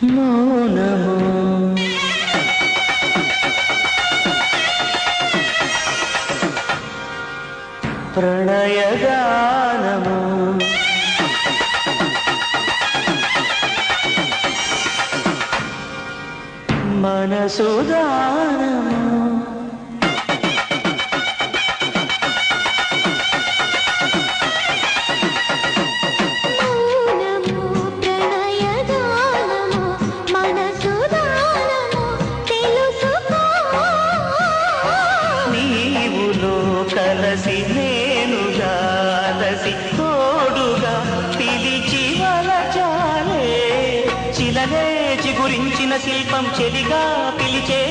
మౌనము ప్రణయగానము మనసుదానము కలసి నేనుగా అలసి తోడుగా పిలిచి వలచాలే చిలనే చిగురించిన శిల్పం చెలిగా పిలిచే